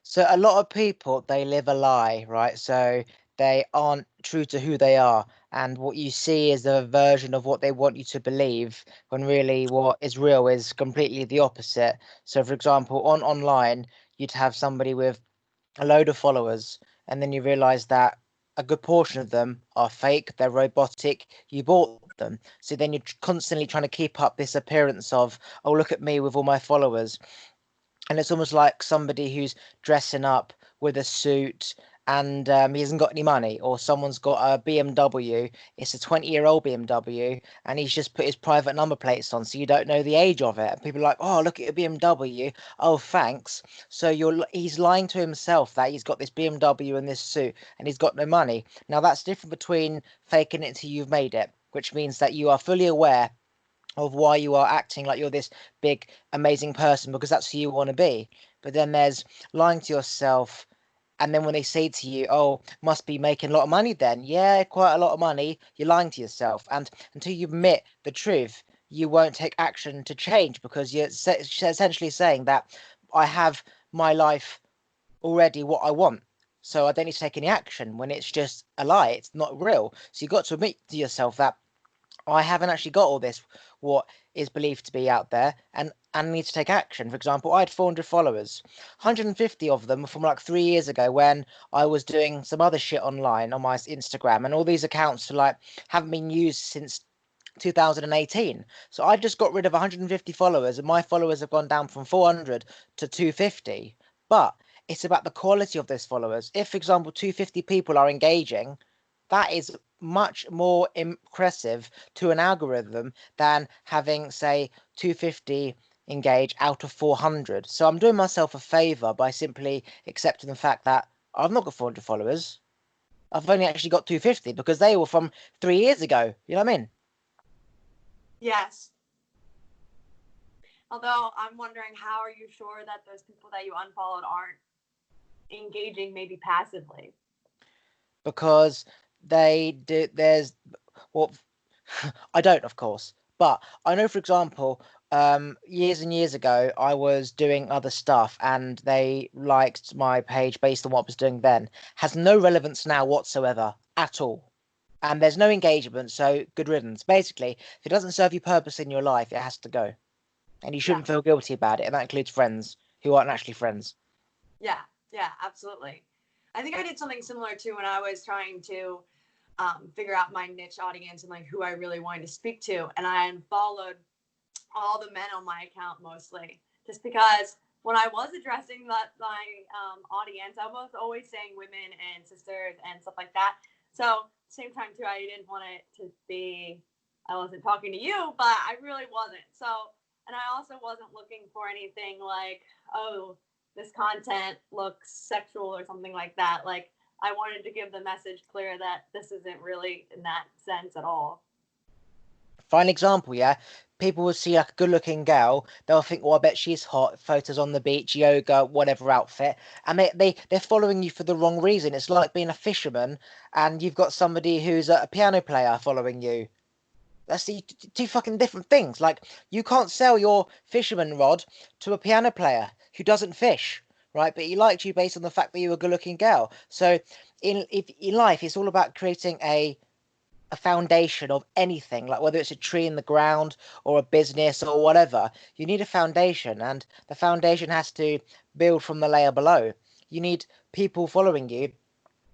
So a lot of people, they live a lie, right? So they aren't true to who they are. And what you see is a version of what they want you to believe, when really what is real is completely the opposite. So for example, on online, you'd have somebody with a load of followers, and then you realize that a good portion of them are fake, they're robotic, you bought them. So then you're constantly trying to keep up this appearance of, oh, look at me with all my followers. And it's almost like somebody who's dressing up with a suit, and he hasn't got any money, or someone's got a BMW. It's a 20-year-old BMW, and he's just put his private number plates on, so you don't know the age of it. And people are like, "Oh, look at your BMW. Oh, thanks." So he's lying to himself that he's got this BMW and this suit, and he's got no money. Now that's different between faking it till you've made it, which means that you are fully aware of why you are acting like you're this big, amazing person, because that's who you want to be. But then there's lying to yourself. And then when they say to you, oh, must be making a lot of money then. Yeah, quite a lot of money. You're lying to yourself. And until you admit the truth, you won't take action to change, because you're essentially saying that I have my life already what I want. So I don't need to take any action, when it's just a lie. It's not real. So you've got to admit to yourself that I haven't actually got all this, what is believed to be out there, and need to take action. For example, I had 400 followers. 150 of them from like 3 years ago, when I was doing some other shit online on my Instagram, and all these accounts like haven't been used since 2018. So I just got rid of 150 followers, and my followers have gone down from 400 to 250. But it's about the quality of those followers. If, for example, 250 people are engaging, that is much more impressive to an algorithm than having, say, 250 engage out of 400. So I'm doing myself a favor by simply accepting the fact that I've not got 400 followers. I've only actually got 250, because they were from 3 years ago. You know what I mean? Yes. Although I'm wondering, how are you sure that those people that you unfollowed aren't engaging maybe passively? Because they do. There's well, I don't, of course, but I know, for example, years and years ago, I was doing other stuff, and they liked my page based on what I was doing then. Has no relevance now whatsoever at all. And there's no engagement, so good riddance. Basically, if it doesn't serve you purpose in your life, it has to go. And you shouldn't feel guilty about it, and that includes friends who aren't actually friends. Yeah, yeah, absolutely. I think I did something similar too when I was trying to figure out my niche audience and like who I really wanted to speak to, and I unfollowed all the men on my account mostly, just because when I was addressing my audience, I was always saying women and sisters and stuff like that. So same time too, I didn't want it to be I wasn't talking to you, but I really wasn't. So, and I also wasn't looking for anything like, oh, this content looks sexual or something like that. Like, I wanted to give the message clear that this isn't really in that sense at all. Fine example, yeah. People will see like a good-looking girl, they'll think, "Oh, I bet she's hot." Photos on the beach, yoga, whatever outfit, and they're following you for the wrong reason. It's like being a fisherman, and you've got somebody who's a piano player following you. That's the two fucking different things. Like, you can't sell your fisherman rod to a piano player who doesn't fish, right? But he liked you based on the fact that you were a good-looking girl. So in life, it's all about creating a foundation of anything, like whether it's a tree in the ground or a business or whatever. You need a foundation, and the foundation has to build from the layer below. You need people following you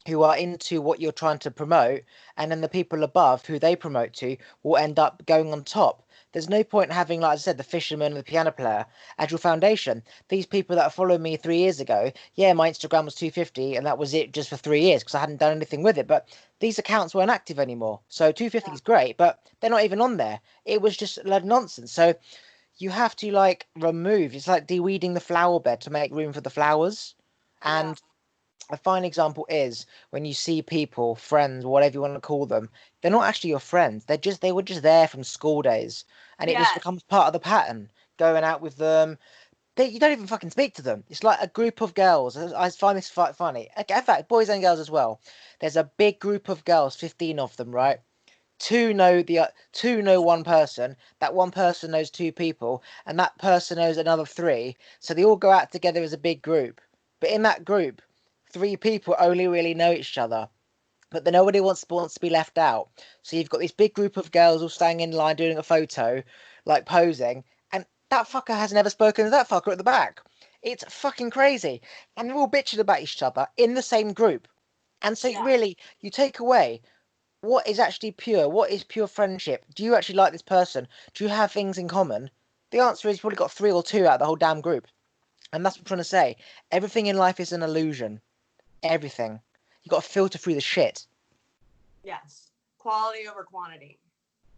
who are into what you're trying to promote, and then the people above who they promote to will end up going on top. There's no point having, like I said, the fisherman and the piano player as your foundation. These people that followed me 3 years ago, yeah, my Instagram was 250, and that was it just for 3 years, because I hadn't done anything with it. But these accounts weren't active anymore. So 250 is great, but they're not even on there. It was just a load of nonsense. So you have to like remove. It's like de-weeding the flower bed to make room for the flowers. Yeah. And a fine example is when you see people, friends, whatever you want to call them, they're not actually your friends. They were just there from school days, and it just Yes. becomes part of the pattern. Going out with them, you don't even fucking speak to them. It's like a group of girls. I find this quite funny. Okay, in fact, boys and girls as well. There's a big group of girls, 15 of them, right? Two know one person. That one person knows two people, and that person knows another three. So they all go out together as a big group. But in that group, 3 people only really know each other. But then nobody wants to be left out. So you've got this big group of girls all standing in line doing a photo, like posing, and that fucker has never spoken to that fucker at the back. It's fucking crazy. And they're all bitching about each other in the same group. And so Yeah. really, you take away what is actually pure, what is pure friendship. Do you actually like this person? Do you have things in common? The answer is you've probably got 3 or 2 out of the whole damn group. And that's what I'm trying to say. Everything in life is an illusion. Everything. You got to filter through the shit. Yes. Quality over quantity,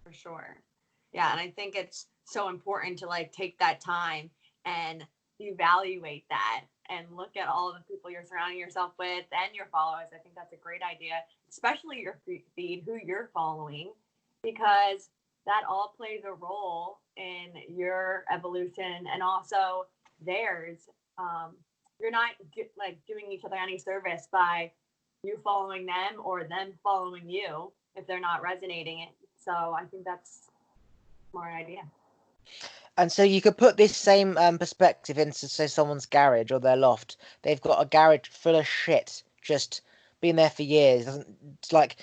for sure. Yeah, and I think it's so important to like take that time and evaluate that and look at all the people you're surrounding yourself with and your followers. I think that's a great idea, especially your feed, who you're following, because that all plays a role in your evolution and also theirs. You're not like doing each other any service by you following them or them following you if they're not resonating it. So I think that's more an idea. And so you could put this same perspective into, say, someone's garage or their loft. They've got a garage full of shit, just been there for years. It's like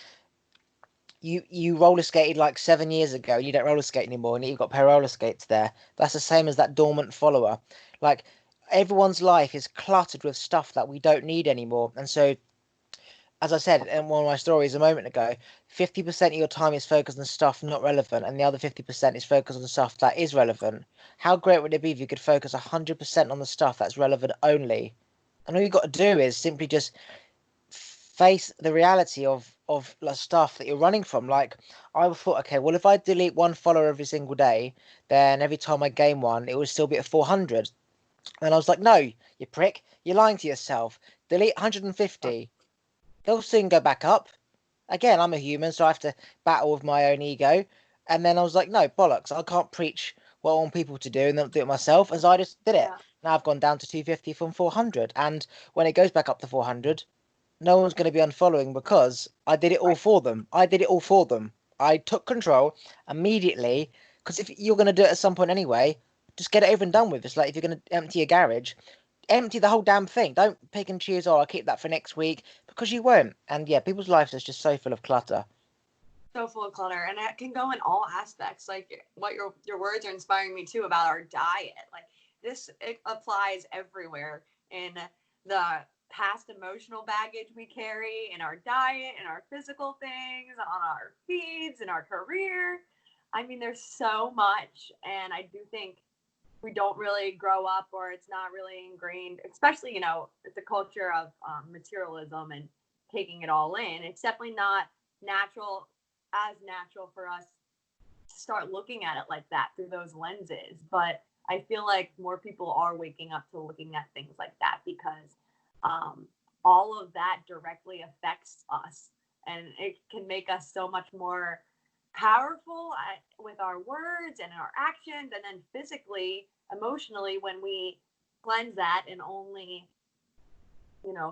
you roller skated like 7 years ago, and you don't roller skate anymore, and you've got a pair of roller skates there. That's the same as that dormant follower. Like everyone's life is cluttered with stuff that we don't need anymore, and so as I said in one of my stories a moment ago, 50% of your time is focused on stuff not relevant, and the other 50% is focused on stuff that is relevant. How great would it be if you could focus 100% on the stuff that's relevant only? And all you've got to do is simply just face the reality of the stuff that you're running from. Like I thought, okay, well if I delete one follower every single day, then every time I gain one, it would still be at 400. And I was like, no, you prick, you're lying to yourself. Delete 150. They'll soon go back up. Again, I'm a human, so I have to battle with my own ego. And then I was like, no, bollocks, I can't preach what I want people to do and not do it myself. And so I just did it. Yeah. Now I've gone down to 250 from 400. And when it goes back up to 400, no one's going to be unfollowing because I did it all Right. for them. I did it all for them. I took control immediately because if you're going to do it at some point anyway, just get it over and done with. It's like if you're going to empty a garage, empty the whole damn thing. Don't pick and choose, oh, I'll keep that for next week because you won't. And yeah, people's lives is just so full of clutter. So full of clutter, and it can go in all aspects. Like what your words are inspiring me too about our diet. Like this, it applies everywhere in the past emotional baggage we carry, in our diet, in our physical things, on our feeds, in our career. I mean, there's so much, and I do think we don't really grow up, or it's not really ingrained, especially the culture of materialism and taking it all in. It's definitely not natural as natural for us to start looking at it like that through those lenses. But I feel like more people are waking up to looking at things like that because all of that directly affects us, and it can make us so much more powerful with our words and our actions, and then physically, emotionally, when we cleanse that and only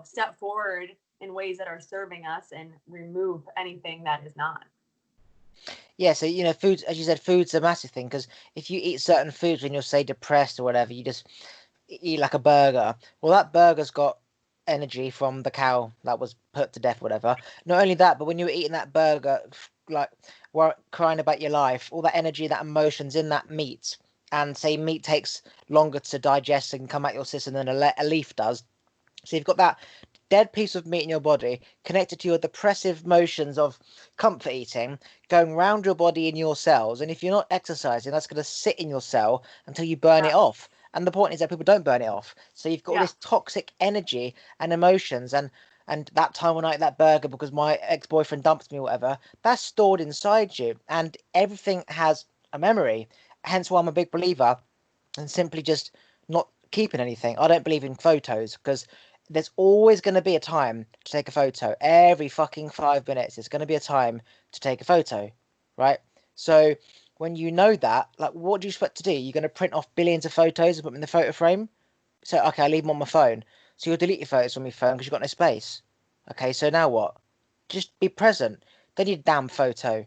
step forward in ways that are serving us and remove anything that is not. Yeah, so foods, as you said, food's a massive thing because if you eat certain foods when you're, say, depressed or whatever, you just eat like a burger. Well, that burger's got energy from the cow that was put to death, whatever. Not only that, but when you were eating that burger, like crying about your life, all that energy, that emotions in that meat, and say meat takes longer to digest and come out your system than a leaf does. So you've got that dead piece of meat in your body connected to your depressive motions of comfort eating going round your body in your cells. And if you're not exercising, that's going to sit in your cell until you burn Yeah. it off. And the point is that people don't burn it off. So you've got all Yeah. this toxic energy and emotions and that time when I ate that burger because my ex-boyfriend dumped me or whatever, that's stored inside you. And everything has a memory. Hence why I'm a big believer in simply just not keeping anything. I don't believe in photos because there's always going to be a time to take a photo. Every fucking 5 minutes, there's going to be a time to take a photo, right? So when you know that, like, what do you expect to do? You're going to print off billions of photos and put them in the photo frame? So, okay, I leave them on my phone. So you'll delete your photos from your phone because you've got no space. Okay, so now what? Just be present. Don't need a damn photo.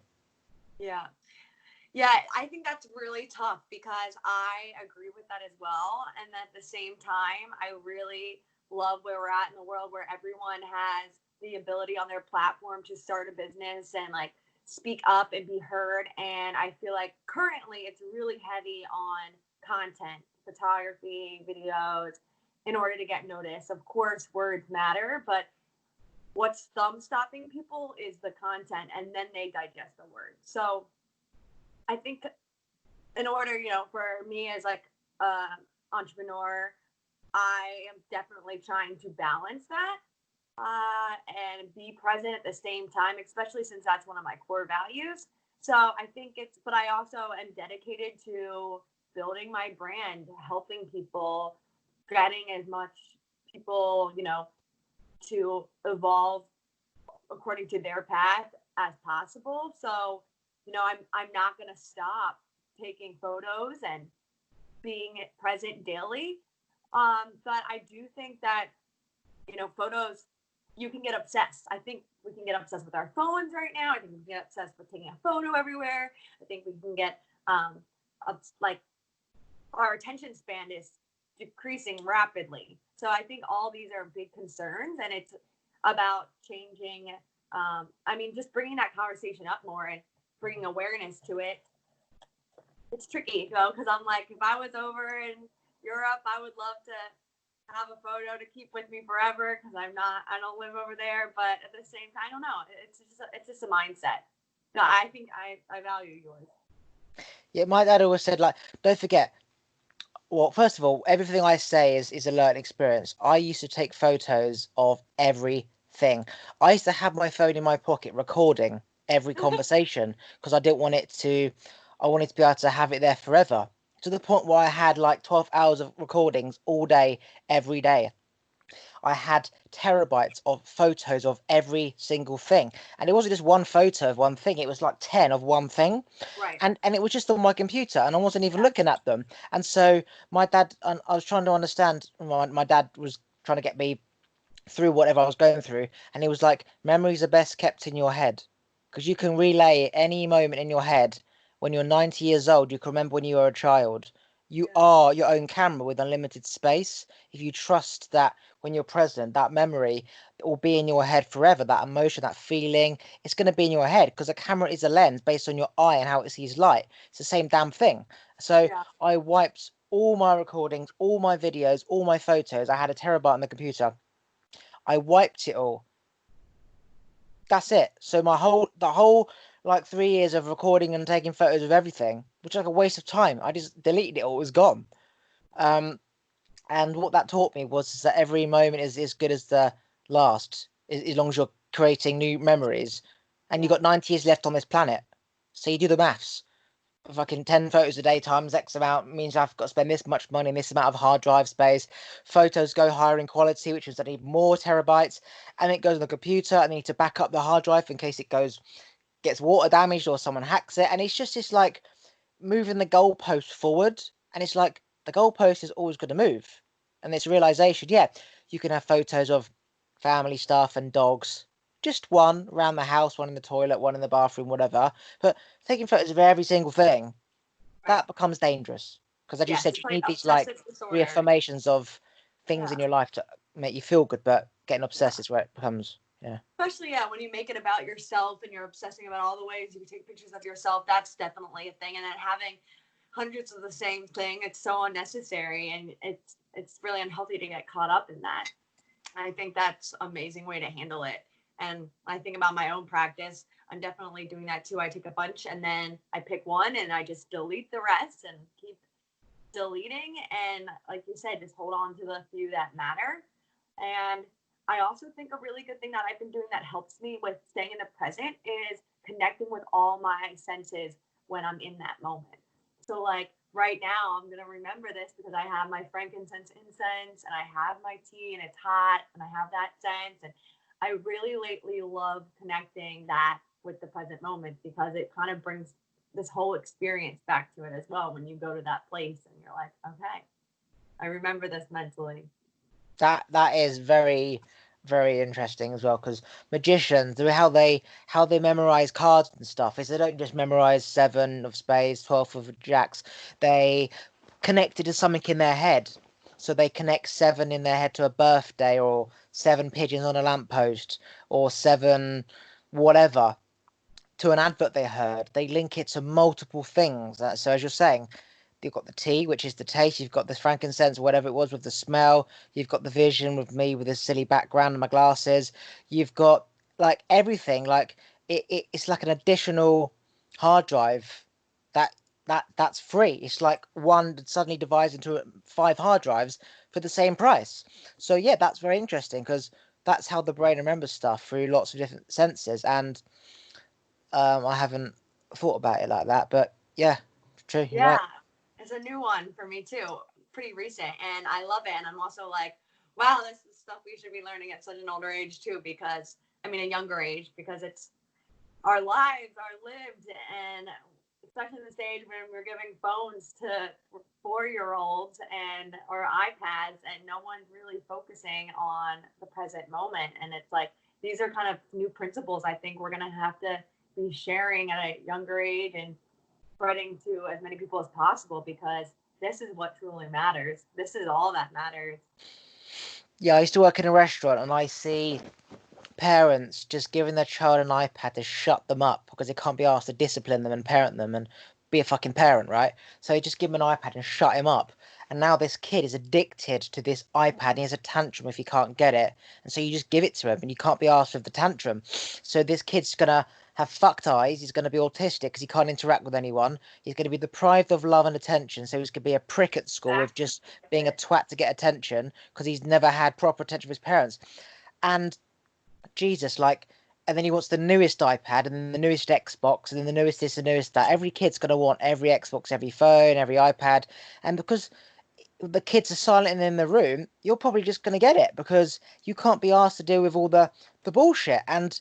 Yeah. Yeah, I think that's really tough because I agree with that as well. And at the same time, I really love where we're at in the world where everyone has the ability on their platform to start a business and like speak up and be heard. And I feel like currently it's really heavy on content, photography, videos in order to get noticed. Of course, words matter, but what's thumb stopping people is the content, and then they digest the words. So I think in order, for me as like entrepreneur, I am definitely trying to balance that and be present at the same time, especially since that's one of my core values. So I think but I also am dedicated to building my brand, helping people, getting as much people, to evolve according to their path as possible. So, I'm not going to stop taking photos and being present daily. But I do think that, photos, you can get obsessed. I think we can get obsessed with our phones right now. I think we can get obsessed with taking a photo everywhere. I think we can get, like, our attention span is decreasing rapidly. So I think all these are big concerns, and it's about changing. Just bringing that conversation up more and bringing awareness to it. It's tricky, because I'm like, if I was over in Europe, I would love to have a photo to keep with me forever because I don't live over there. But at the same time, I don't know. It's just a mindset. No, I think I value yours. Yeah, my dad always said, like, don't forget. Well, first of all, everything I say is a learning experience. I used to take photos of everything. I used to have my phone in my pocket recording every conversation because I wanted to be able to have it there forever. To the point where I had like 12 hours of recordings all day, every day. I had terabytes of photos of every single thing. And it wasn't just one photo of one thing, it was like 10 of one thing. Right. And it was just on my computer and I wasn't even looking at them. And so my dad, and I was trying to understand, my dad was trying to get me through whatever I was going through. And he was like, memories are best kept in your head because you can relay any moment in your head. When you're 90 years old, you can remember when you were a child. You are your own camera with unlimited space. If you trust that when you're present, that memory will be in your head forever. That emotion, that feeling, it's going to be in your head because a camera is a lens based on your eye and how it sees light. It's the same damn thing. So I wiped all my recordings, all my videos, all my photos. I had a terabyte on the computer. I wiped it all. That's it. So the whole like 3 years of recording and taking photos of everything, which was like a waste of time. I just deleted it all. It was gone. And what that taught me was that every moment is as good as the last, as long as you're creating new memories. And you've got 90 years left on this planet. So you do the maths. Fucking 10 photos a day times X amount means I've got to spend this much money, this amount of hard drive space. Photos go higher in quality, which means I need more terabytes, and it goes on the computer. I need to back up the hard drive in case it gets water damaged or someone hacks it. And it's just this like moving the goalpost forward, and it's like the goalpost is always going to move. And this realization, yeah, you can have photos of family stuff and dogs, just one around the house, one in the toilet, one in the bathroom, whatever. But taking photos of every single thing, that becomes dangerous. Because as you said, you need these like reaffirmations of things in your life to make you feel good, but getting obsessed is where it becomes, Especially, when you make it about yourself and you're obsessing about all the ways you can take pictures of yourself, that's definitely a thing. And then having hundreds of the same thing, it's so unnecessary, and it's really unhealthy to get caught up in that. I think that's an amazing way to handle it. And I think about my own practice. I'm definitely doing that too. I take a bunch and then I pick one and I just delete the rest and keep deleting. And like you said, just hold on to the few that matter. And I also think a really good thing that I've been doing that helps me with staying in the present is connecting with all my senses when I'm in that moment. So like right now, I'm going to remember this because I have my frankincense incense and I have my tea and it's hot and I have that scent. And I really lately love connecting that with the present moment because it kind of brings this whole experience back to it as well. When you go to that place and you're like, okay, I remember this mentally. That is very, very interesting as well, because magicians, how they memorize cards and stuff is they don't just memorize 7 of spades, 12 of jacks. They connect it to something in their head. so they connect 7 in their head to a birthday, or 7 pigeons on a lamppost, or 7 whatever to an advert they heard. They link it to multiple things. So as you're saying, you've got the tea, which is the taste. You've got the frankincense, whatever it was, with the smell. You've got the vision with me with this silly background and my glasses. You've got like everything. Like it's like an additional hard drive that that's free. It's like one that suddenly divides into 5 hard drives for the same price. So yeah, that's very interesting because that's how the brain remembers stuff through lots of different senses. And I haven't thought about it like that, but yeah, true. You're Yeah, right. it's a new one for me too, pretty recent, and I love it. And I'm also like, wow, this is stuff we should be learning at such an older age too, because I mean, a younger age, because it's our lives are lived, and especially in the stage when we're giving phones to 4-year-olds and or iPads, and no one's really focusing on the present moment. And it's like these are kind of new principles I think we're gonna have to be sharing at a younger age and spreading to as many people as possible, because this is what truly matters. This is all that matters. Yeah, I used to work in a restaurant and I see parents just giving their child an iPad to shut them up because they can't be asked to discipline them and parent them and be a fucking parent, right? So you just give him an iPad and shut him up. And now this kid is addicted to this iPad and he has a tantrum if he can't get it. And so you just give it to him and you can't be asked with the tantrum. So this kid's gonna have fucked eyes. He's going to be autistic because he can't interact with anyone. He's going to be deprived of love and attention. So he's going to be a prick at school with just being a twat to get attention because he's never had proper attention from his parents. And Jesus, like, and then he wants the newest iPad and then the newest Xbox and then the newest this and the newest that. Every kid's going to want every Xbox, every phone, every iPad. And because the kids are silent in the room, you're probably just going to get it because you can't be asked to deal with all the bullshit. And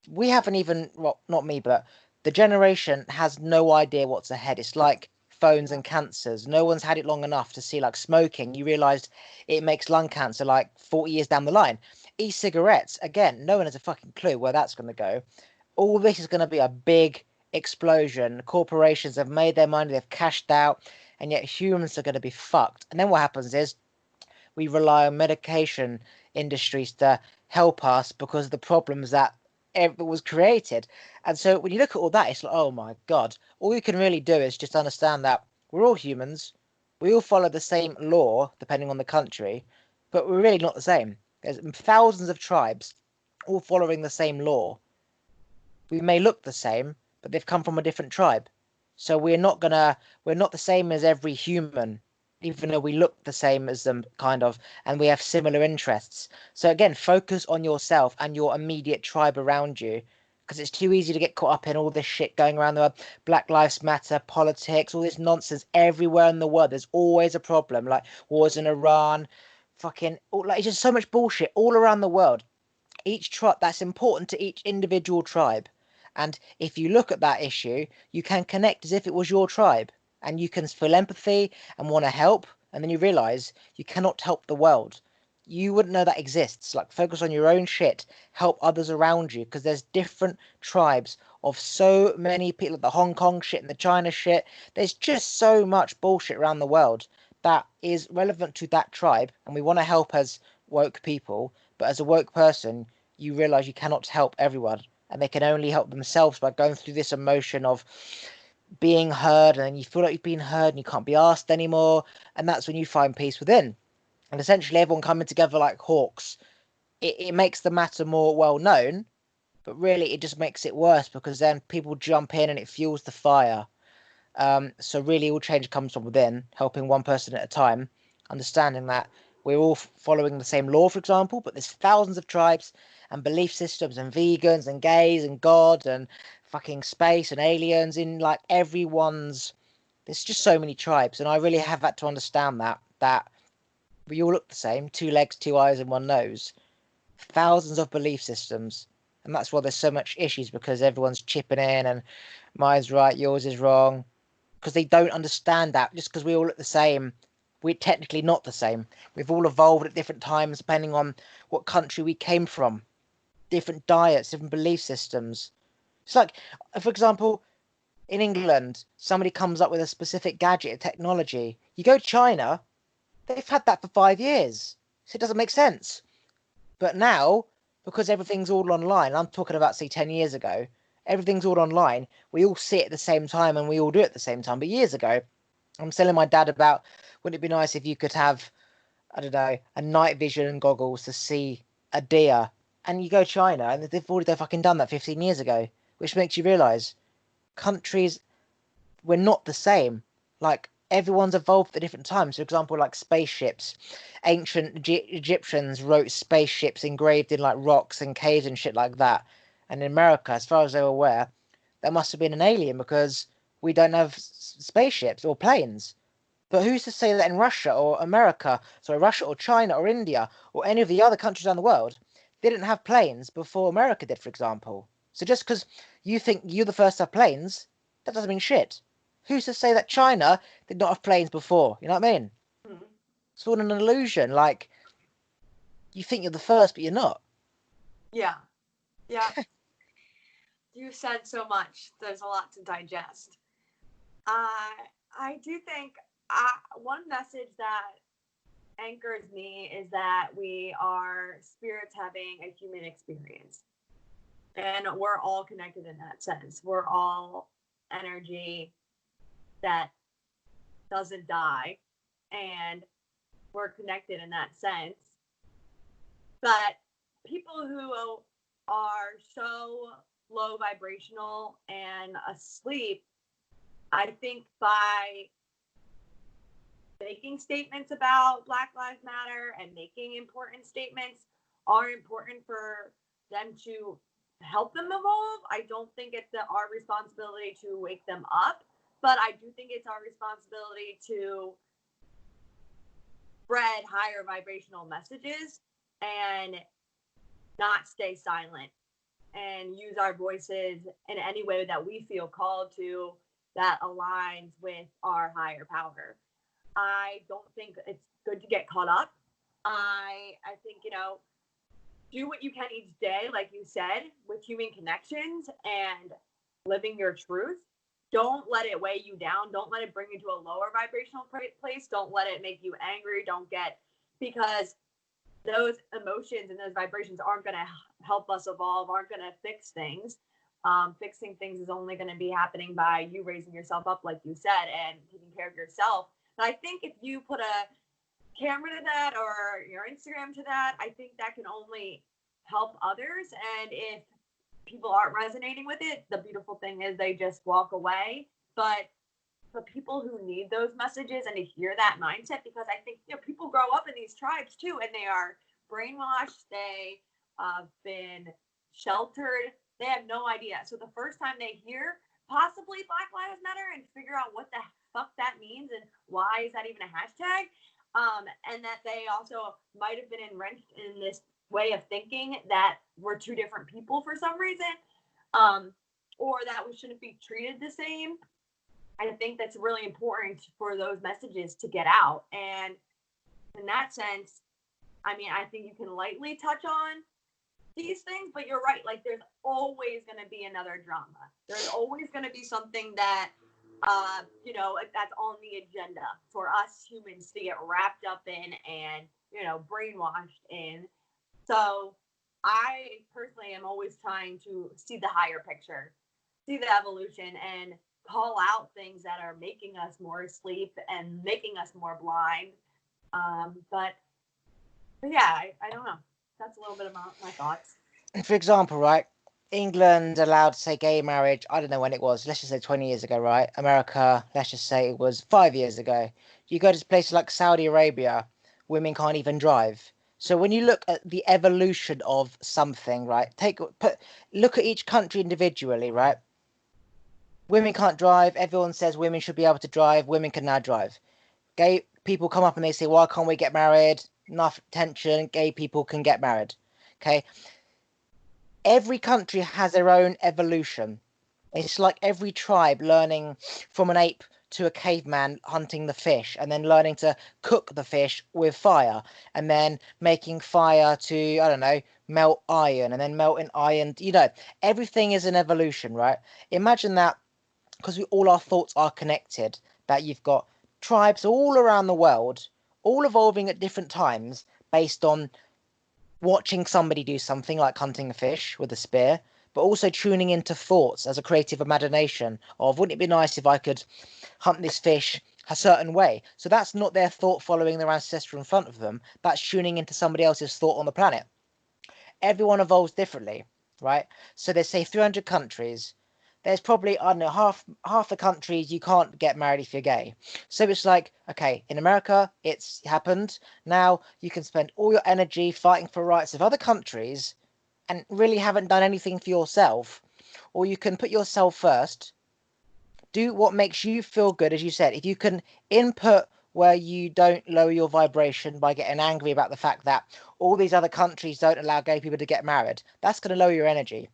we haven't even, well, not me, but the generation has no idea what's ahead. It's like phones and cancers. No one's had it long enough to see, like, smoking. You realised it makes lung cancer like 40 years down the line. E-cigarettes, again, no one has a fucking clue where that's going to go. All this is going to be a big explosion. Corporations have made their money, they've cashed out, and yet humans are going to be fucked. And then what happens is we rely on medication industries to help us because of the problems that was created. And so when you look at all that, it's like, oh my God, all you can really do is just understand that we're all humans. We all follow the same law, depending on the country, but we're really not the same. There's thousands of tribes all following the same law. We may look the same, but they've come from a different tribe. So we're not the same as every human, even though we look the same as them, kind of, and we have similar interests. So again, focus on yourself and your immediate tribe around you, because it's too easy to get caught up in all this shit going around the world. Black Lives Matter, politics, all this nonsense everywhere in the world. There's always a problem, like wars in Iran, fucking, like, it's just so much bullshit all around the world. Each tribe, that's important to each individual tribe. And if you look at that issue, you can connect as if it was your tribe and you can feel empathy and want to help. And then you realize you cannot help the world. You wouldn't know that exists. Like, focus on your own shit, help others around you, because there's different tribes of so many people, the Hong Kong shit and the China shit. There's just so much bullshit around the world that is relevant to that tribe. And we want to help as woke people. But as a woke person, you realize you cannot help everyone and they can only help themselves by going through this emotion of being heard, and then you feel like you've been heard and you can't be asked anymore, and that's when you find peace within. And essentially everyone coming together like hawks, it makes the matter more well known, but really it just makes it worse because then people jump in and it fuels the fire. So really all change comes from within, helping one person at a time, understanding that we're all following the same law, for example, but there's thousands of tribes and belief systems and vegans and gays and God and fucking space and aliens in like everyone's. There's just so many tribes, and I really have had to understand that we all look the same: 2 legs, 2 eyes, and 1 nose. Thousands of belief systems, and that's why there's so much issues because everyone's chipping in and mine's right, yours is wrong, because they don't understand that just because we all look the same, we're technically not the same. We've all evolved at different times depending on what country we came from, different diets, different belief systems. It's like, for example, in England, somebody comes up with a specific gadget or technology. You go to China, They've had that for 5 years. So it doesn't make sense. But now, because everything's all online, I'm talking about, say, 10 years ago, everything's all online. We all see it at the same time and we all do it at the same time. But years ago, I'm telling my dad about, wouldn't it be nice if you could have, I don't know, a night vision goggles to see a deer? And you go to China and they've fucking done that 15 years ago, which makes you realise countries, we're not the same. Like, everyone's evolved at different times. For example, like spaceships. Ancient Egyptians wrote spaceships engraved in like rocks and caves and shit like that. And in America, as far as they were aware, that must have been an alien because we don't have spaceships or planes. But who's to say that in Russia or America, sorry, Russia or China or India or any of the other countries around the world didn't have planes before America did, for example? So just because you think you're the first to have planes, that doesn't mean shit. Who's to say that China did not have planes before? You know what I mean? Mhm. It's all an illusion. Like, you think you're the first, but you're not. Yeah. Yeah. You said so much. There's a lot to digest. I do think one message that anchors me is that we are spirits having a human experience. And we're all connected in that sense. We're all energy that doesn't die. And we're connected in that sense. But people who are so low vibrational and asleep, I think by making statements about Black Lives Matter and making important statements are important for them to help them evolve. I don't think it's our responsibility to wake them up, but I do think it's our responsibility to spread higher vibrational messages and not stay silent and use our voices in any way that we feel called to that aligns with our higher power. I don't think it's good to get caught up. I think, do what you can each day, like you said, with human connections and living your truth. Don't let it weigh you down. Don't let it bring you to a lower vibrational place. Don't let it make you angry. Because those emotions and those vibrations aren't going to help us evolve, aren't going to fix things. Fixing things is only going to be happening by you raising yourself up, like you said, and taking care of yourself. And I think if you put a camera to that or your Instagram to that, I think that can only help others. And if people aren't resonating with it, the beautiful thing is they just walk away. But the people who need those messages and to hear that mindset, because I think people grow up in these tribes too, and they are brainwashed. They have been sheltered. They have no idea. So the first time they hear possibly Black Lives Matter and figure out what the fuck that means and why is that even a hashtag, and that they also might have been enwrenched in this way of thinking that we're two different people for some reason, or that we shouldn't be treated the same. I think that's really important for those messages to get out. And in that sense, I mean, I think you can lightly touch on these things, but you're right. Like, there's always going to be another drama. There's always going to be something that, that's on the agenda for us humans to get wrapped up in and, brainwashed in. So I personally am always trying to see the higher picture, see the evolution, and call out things that are making us more asleep and making us more blind. But yeah, I don't know. That's a little bit about my thoughts. For example, right, England allowed, say, gay marriage, I don't know when it was, let's just say 20 years ago, right? America, let's just say it was 5 years ago. You go to places like Saudi Arabia, women can't even drive. So when you look at the evolution of something, right, look at each country individually, right? Women can't drive. Everyone says women should be able to drive. Women can now drive. Gay people come up and they say, why can't we get married? Enough attention. Gay people can get married. Okay. Every country has their own evolution. It's like every tribe learning from an ape to a caveman hunting the fish and then learning to cook the fish with fire and then making fire to, I don't know, melt iron and then melting iron. Everything is an evolution, right? Imagine that, because all our thoughts are connected, that you've got tribes all around the world, all evolving at different times based on watching somebody do something like hunting a fish with a spear, but also tuning into thoughts as a creative imagination of, wouldn't it be nice if I could hunt this fish a certain way? So that's not their thought following their ancestor in front of them. That's tuning into somebody else's thought on the planet. Everyone evolves differently, right? So there's, say, 300 countries. There's probably, I don't know, half the countries you can't get married if you're gay. So it's like, okay, in America, it's happened. Now you can spend all your energy fighting for rights of other countries and really haven't done anything for yourself. Or you can put yourself first, do what makes you feel good, as you said. If you can input where you don't lower your vibration by getting angry about the fact that all these other countries don't allow gay people to get married, that's going to lower your energy.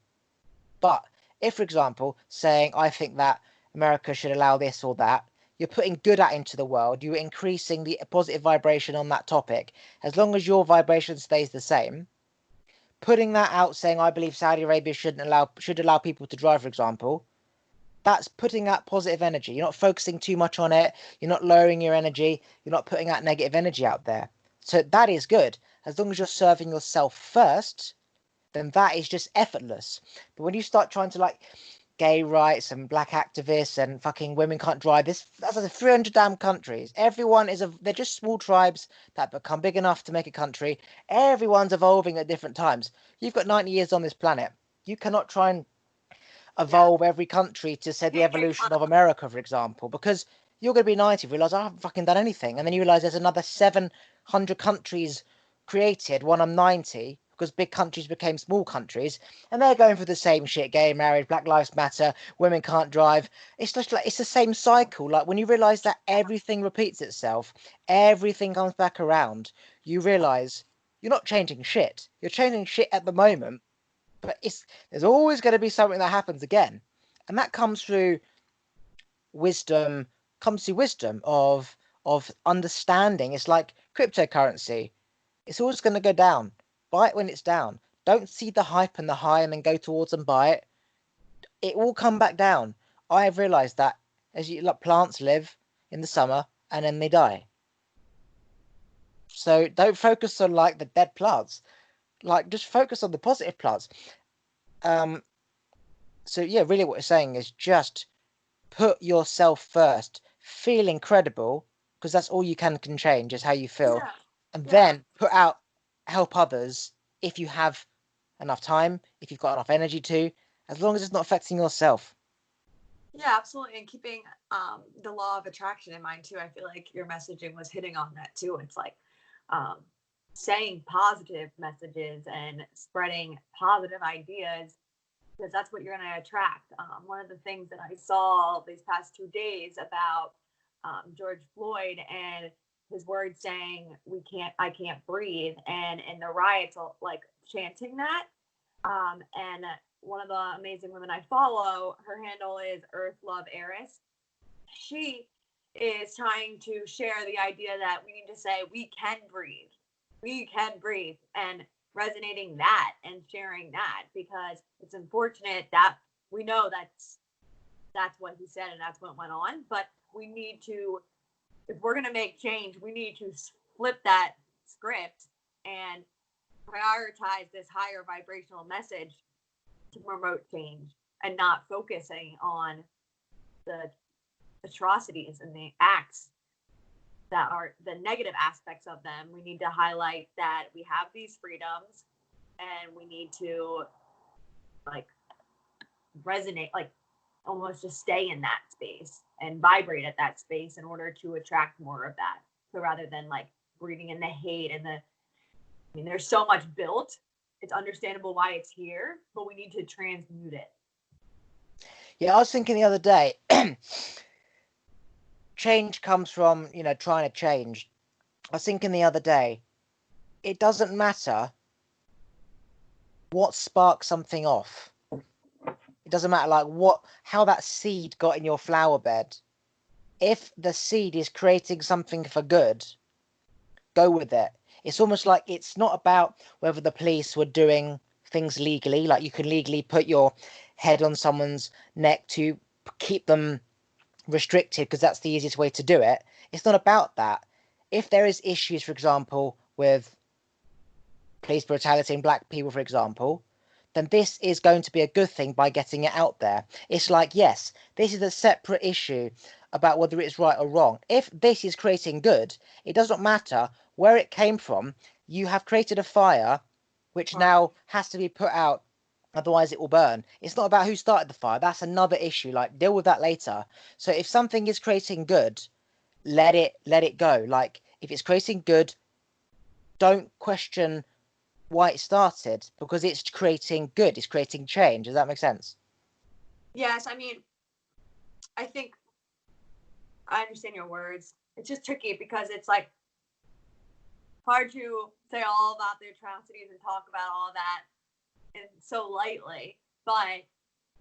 But if, for example, saying, I think that America should allow this or that, you're putting good out into the world, you're increasing the positive vibration on that topic. As long as your vibration stays the same, putting that out, saying, I believe Saudi Arabia should allow people to drive, for example, that's putting out positive energy. You're not focusing too much on it. You're not lowering your energy. You're not putting out negative energy out there. So that is good. As long as you're serving yourself first, then that is just effortless. But when you start trying to, like, gay rights and black activists and fucking women can't drive, that's like 300 damn countries. Everyone they're just small tribes that become big enough to make a country. Everyone's evolving at different times. You've got 90 years on this planet. You cannot try and evolve every country to, say, the evolution of America, for example, because you're going to be 90, realize I haven't fucking done anything, and then you realize there's another 700 countries created when I'm 90, because big countries became small countries, and they're going for the same shit: gay marriage, Black Lives Matter, women can't drive. It's just like, it's the same cycle. Like, when you realize that everything repeats itself, everything comes back around, you realize you're not changing shit. You're changing shit at the moment, but there's always going to be something that happens again, and that comes through wisdom. Of understanding. It's like cryptocurrency. It's always going to go down. Buy it when it's down. Don't see the hype and the high and then go towards and buy it. It will come back down. I have realized that, as you like, plants live in the summer and then they die. So don't focus on, like, the dead plants. Like, just focus on the positive plants. So yeah, really what we're saying is just put yourself first. Feel incredible, because that's all you can change, is how you feel. Yeah. And Yeah. then help others if you have enough time, if you've got enough energy to, as long as it's not affecting yourself. Yeah, absolutely. And keeping the law of attraction in mind too. I feel like your messaging was hitting on that too. It's like saying positive messages and spreading positive ideas, because that's what you're going to attract. One of the things that I saw these past 2 days about George Floyd and his words saying, I can't breathe, and the riots, like, chanting that. And one of the amazing women I follow, her handle is Earth Love Eris. She is trying to share the idea that we need to say, we can breathe, and resonating that and sharing that, because it's unfortunate that we know that's what he said and that's what went on, but we need to, if we're going to make change, we need to flip that script and prioritize this higher vibrational message to promote change, and not focusing on the atrocities and the acts that are the negative aspects of them. We need to highlight that we have these freedoms, and we need to, like, resonate, like, almost just stay in that space and vibrate at that space in order to attract more of that. So rather than, like, breathing in the hate and there's so much built. It's understandable why it's here, but we need to transmute it. Yeah, I was thinking the other day, change comes from, trying to change. I was thinking the other day, it doesn't matter what sparks something off. It doesn't matter, like, how that seed got in your flower bed. If the seed is creating something for good, go with it. It's almost like, it's not about whether the police were doing things legally. Like, you can legally put your head on someone's neck to keep them restricted, because that's the easiest way to do it. It's not about that. if there is issues, for example, with police brutality in black people, for example, then this is going to be a good thing by getting it out there. It's like, yes, this is a separate issue about whether it's right or wrong. If this is creating good, it doesn't matter where it came from. You have created a fire which now has to be put out, otherwise it will burn. It's not about who started the fire. That's another issue. Like, deal with that later. So if something is creating good, let it go. Like, if it's creating good, don't question why it started, because it's creating good, it's creating change. Does that make sense? Yes, I mean, I think I understand your words. It's just tricky because it's like hard to say all about the atrocities and talk about all that and so lightly, but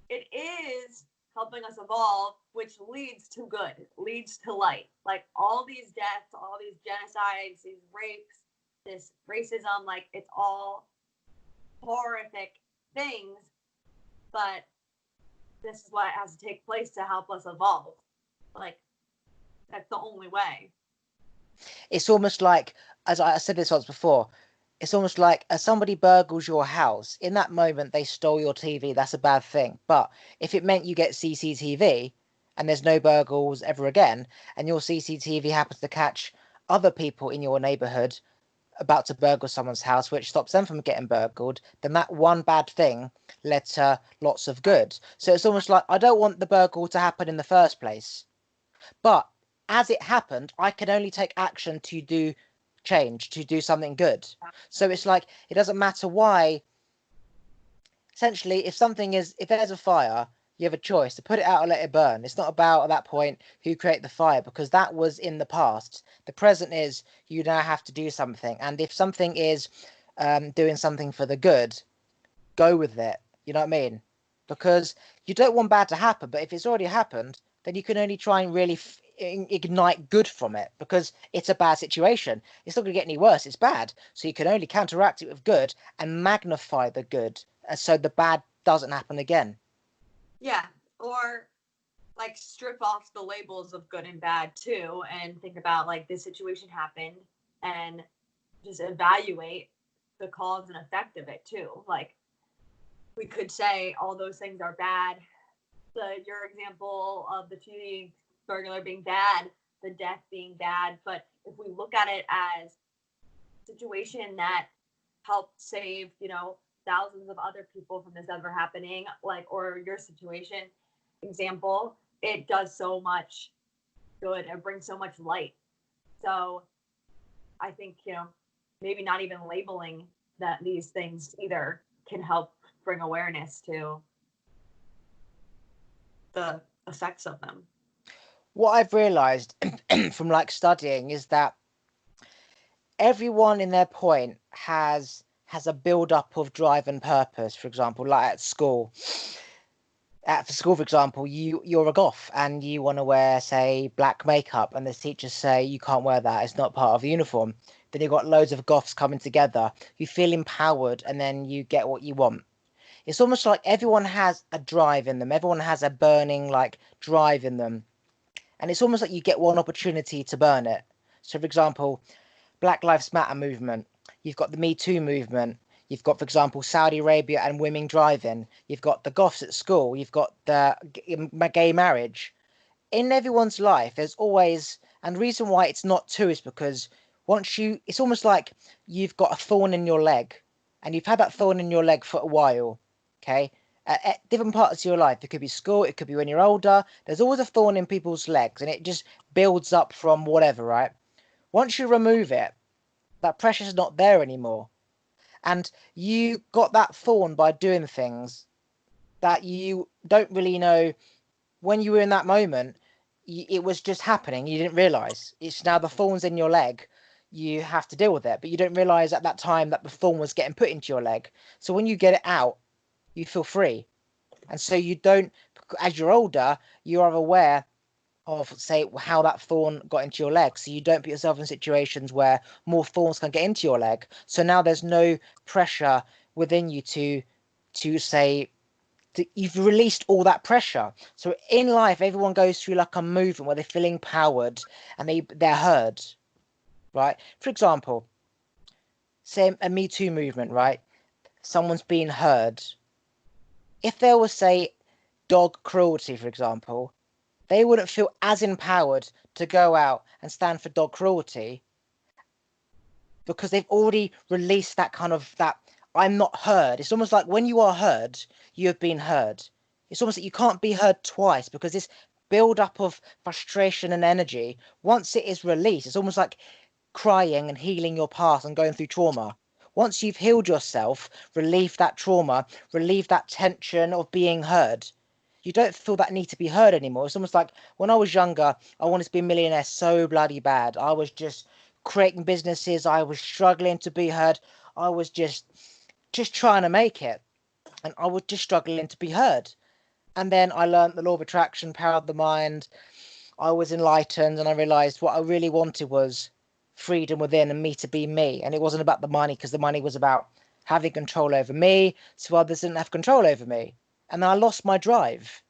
it is helping us evolve, which leads to good, leads to light. Like all these deaths, all these genocides, these rapes, this racism, like it's all horrific things, but this is what has to take place to help us evolve. Like that's the only way. It's almost like, as I said this once before, it's almost like as somebody burgles your house, in that moment they stole your TV, that's a bad thing. But if it meant you get CCTV and there's no burgles ever again, and your CCTV happens to catch other people in your neighborhood about to burgle someone's house, which stops them from getting burgled, then that one bad thing led to lots of good. So it's almost like, I don't want the burgle to happen in the first place, but as it happened, I can only take action to do change, to do something good. So it's like, it doesn't matter why. Essentially, if there's a fire, you have a choice to put it out or let it burn. It's not about, at that point, who created the fire, because that was in the past. The present is, you now have to do something. And if something is doing something for the good, go with it. You know what I mean? Because you don't want bad to happen, but if it's already happened, then you can only try and really ignite good from it, because it's a bad situation. It's not going to get any worse. It's bad. So you can only counteract it with good and magnify the good, so the bad doesn't happen again. Yeah, or like strip off the labels of good and bad too, and think about like this situation happened, and just evaluate the cause and effect of it too. Like we could say all those things are bad. Your example of the TV burglar being bad, the death being bad, but if we look at it as a situation that helped save, thousands of other people from this ever happening, like, or your situation example, it does so much good and brings so much light. So I think, maybe not even labeling that these things either can help bring awareness to the effects of them. What I've realized from like studying is that everyone in their point has a build up of drive and purpose. For example, like at school, for school, for example, you're a goth and you want to wear, say, black makeup, and the teachers say you can't wear that, it's not part of the uniform. Then you've got loads of goths coming together, you feel empowered, and then you get what you want. It's almost like everyone has a drive in them, everyone has a burning like drive in them, and it's almost like you get one opportunity to burn it. So for example, Black Lives Matter movement, you've got the Me Too movement, you've got, for example, Saudi Arabia and women driving, you've got the goths at school, you've got the gay marriage. In everyone's life, there's always, and the reason why it's not two is because it's almost like you've got a thorn in your leg, and you've had that thorn in your leg for a while, okay? At different parts of your life, it could be school, it could be when you're older, there's always a thorn in people's legs, and it just builds up from whatever, right? Once you remove it, that pressure's not there anymore. And you got that thorn by doing things that you don't really know. When you were in that moment, it was just happening. You didn't realize. It's now the thorn's in your leg. You have to deal with it. But you don't realize at that time that the thorn was getting put into your leg. So when you get it out, you feel free. And so you don't, as you're older, you are aware of, say, how that thorn got into your leg, so you don't put yourself in situations where more thorns can get into your leg. So now there's no pressure within you you've released all that pressure. So in life, everyone goes through like a movement where they feel empowered and they're heard. right? For example, say a Me Too movement, right? Someone's being heard. If there was, say, dog cruelty, for example, they wouldn't feel as empowered to go out and stand for dog cruelty because they've already released that kind of that I'm not heard. It's almost like when you are heard, you have been heard. It's almost like you can't be heard twice because this build up of frustration and energy, once it is released, it's almost like crying and healing your past and going through trauma. Once you've healed yourself, relieve that trauma, relieve that tension of being heard, you don't feel that need to be heard anymore. It's almost like when I was younger, I wanted to be a millionaire so bloody bad. I was just creating businesses. I was struggling to be heard. I was just trying to make it. And I was just struggling to be heard. And then I learned the law of attraction, power of the mind. I was enlightened and I realized what I really wanted was freedom within and me to be me. And it wasn't about the money because the money was about having control over me so others didn't have control over me. And then I lost my drive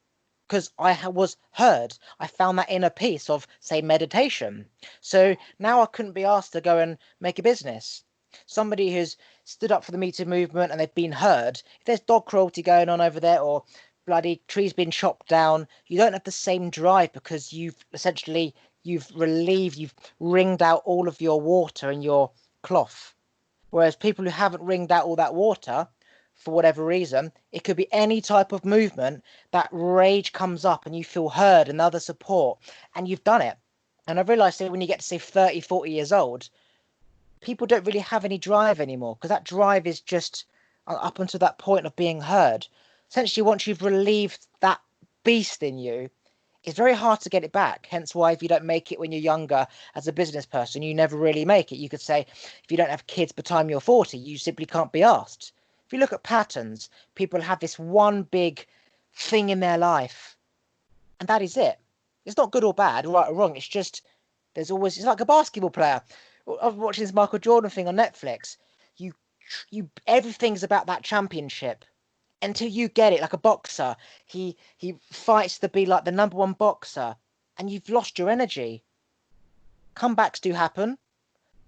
because I was heard. I found that inner peace of, say, meditation. So now I couldn't be asked to go and make a business. Somebody who's stood up for the Me Too movement and they've been heard, if there's dog cruelty going on over there or bloody trees being chopped down, you don't have the same drive because you've wringed out all of your water in your cloth. Whereas people who haven't wringed out all that water, for whatever reason, it could be any type of movement, that rage comes up and you feel heard and other support and you've done it. And I've realised that when you get to say 30, 40 years old, people don't really have any drive anymore because that drive is just up until that point of being heard. Essentially, once you've relieved that beast in you, it's very hard to get it back. Hence why if you don't make it when you're younger as a business person, you never really make it. You could say if you don't have kids by the time you're 40, you simply can't be asked. If you look at patterns, people have this one big thing in their life and that is it. It's not good or bad, right or wrong. It's just it's like a basketball player. I was watching this Michael Jordan thing on Netflix. You everything's about that championship until you get it. Like a boxer, he fights to be like the number one boxer, and you've lost your energy. Comebacks do happen,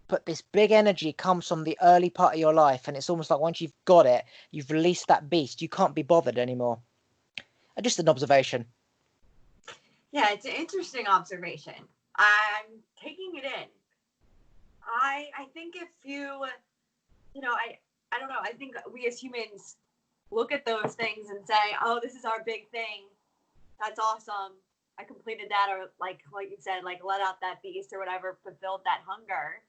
but this big energy comes from the early part of your life, and it's almost like once you've got it, you've released that beast. You can't be bothered anymore. Just an observation. Yeah, it's an interesting observation. I'm taking it in. I think if I don't know. I think we as humans look at those things and say, oh, this is our big thing. That's awesome. I completed that, or like you said, like let out that beast or whatever, fulfilled that hunger.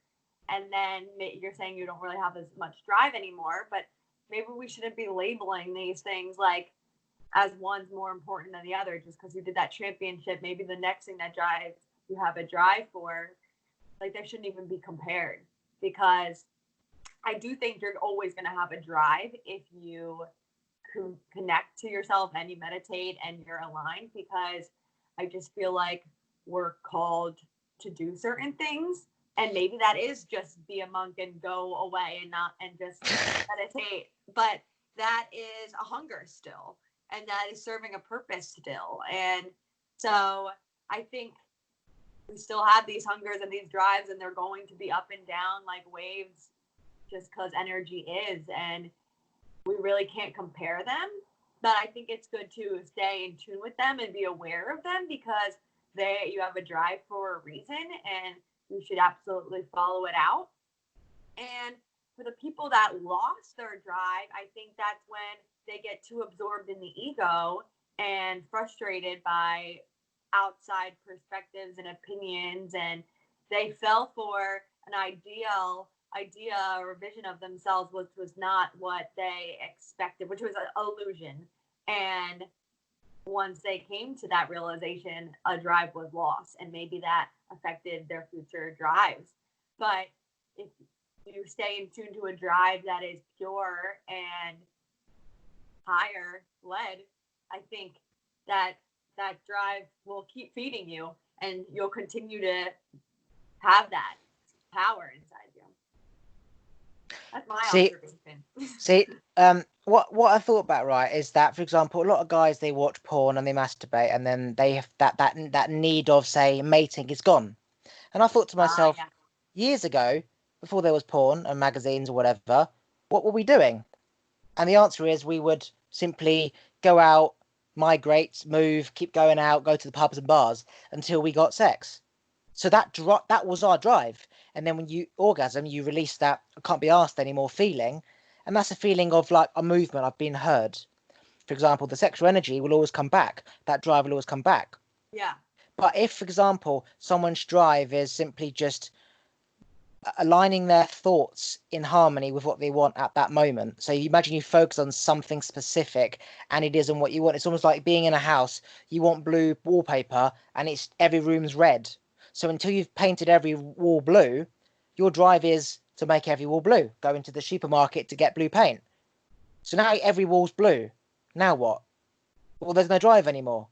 And then you're saying you don't really have as much drive anymore, but maybe we shouldn't be labeling these things like as one's more important than the other just because you did that championship. Maybe the next thing that you have a drive for, like they shouldn't even be compared, because I do think you're always going to have a drive if you connect to yourself and you meditate and you're aligned, because I just feel like we're called to do certain things, and maybe that is just be a monk and go away and just meditate, but that is a hunger still, and that is serving a purpose still. And so I think we still have these hungers and these drives, and they're going to be up and down like waves just because energy is, and we really can't compare them. But I think it's good to stay in tune with them and be aware of them, because you have a drive for a reason, and you should absolutely follow it out. And for the people that lost their drive, I think that's when they get too absorbed in the ego and frustrated by outside perspectives and opinions, and they fell for an idea or vision of themselves which was not what they expected, which was an illusion. And once they came to that realization, a drive was lost, and maybe that affected their future drives. But if you stay in tune to a drive that is pure and higher led, I think that drive will keep feeding you, and you'll continue to have that power inside you. That's my observation. See, what I thought about, right, is that, for example, a lot of guys, they watch porn and they masturbate, and then they have that need of, say, mating is gone. And I thought to myself, years ago, before there was porn and magazines or whatever, what were we doing? And the answer is we would simply go out, migrate, move, keep going out, go to the pubs and bars until we got sex. So that was our drive. And then when you orgasm, you release that I can't be asked anymore feeling. And that's a feeling of like a movement, I've been heard. For example, the sexual energy will always come back. That drive will always come back. Yeah. But if, for example, someone's drive is simply just aligning their thoughts in harmony with what they want at that moment. So you imagine you focus on something specific and it isn't what you want. It's almost like being in a house. You want blue wallpaper and it's every room's red. So until you've painted every wall blue, your drive is to make every wall blue. Go into the supermarket to get blue paint. So now every wall's blue. Now what? Well, there's no drive anymore.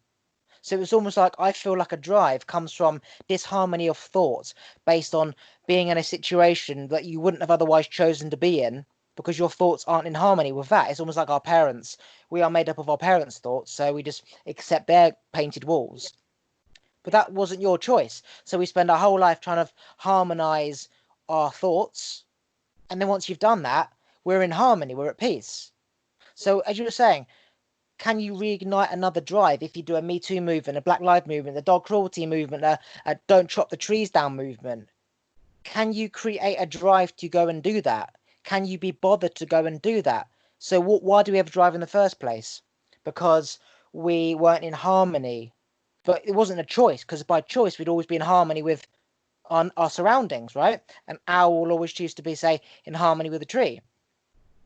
So it's almost like I feel like a drive comes from disharmony of thoughts based on being in a situation that you wouldn't have otherwise chosen to be in because your thoughts aren't in harmony with that. It's almost like our parents. We are made up of our parents' thoughts, so we just accept their painted walls. But that wasn't your choice. So we spend our whole life trying to harmonize our thoughts. And then once you've done that, we're in harmony, we're at peace. So as you were saying, can you reignite another drive if you do a Me Too movement, a Black Lives movement, a dog cruelty movement, a Don't Chop the Trees Down movement? Can you create a drive to go and do that? Can you be bothered to go and do that? So why do we have a drive in the first place? Because we weren't in harmony. But it wasn't a choice, because by choice we'd always be in harmony with our surroundings, right? An owl will always choose to be, say, in harmony with a tree.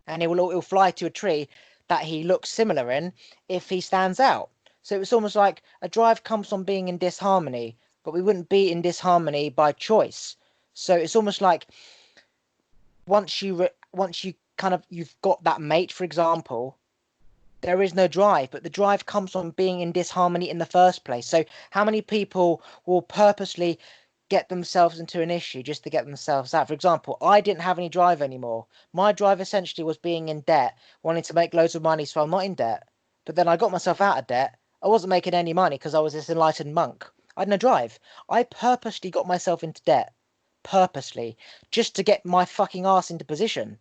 And he'll fly to a tree that he looks similar in if he stands out. So it's almost like a drive comes from being in disharmony, but we wouldn't be in disharmony by choice. So it's almost like once you kind of you've got that mate, for example, there is no drive, but the drive comes from being in disharmony in the first place. So how many people will purposely get themselves into an issue just to get themselves out? For example, I didn't have any drive anymore. My drive essentially was being in debt, wanting to make loads of money so I'm not in debt. But then I got myself out of debt. I wasn't making any money because I was this enlightened monk. I had no drive. I purposely got myself into debt. Purposely. Just to get my fucking ass into position.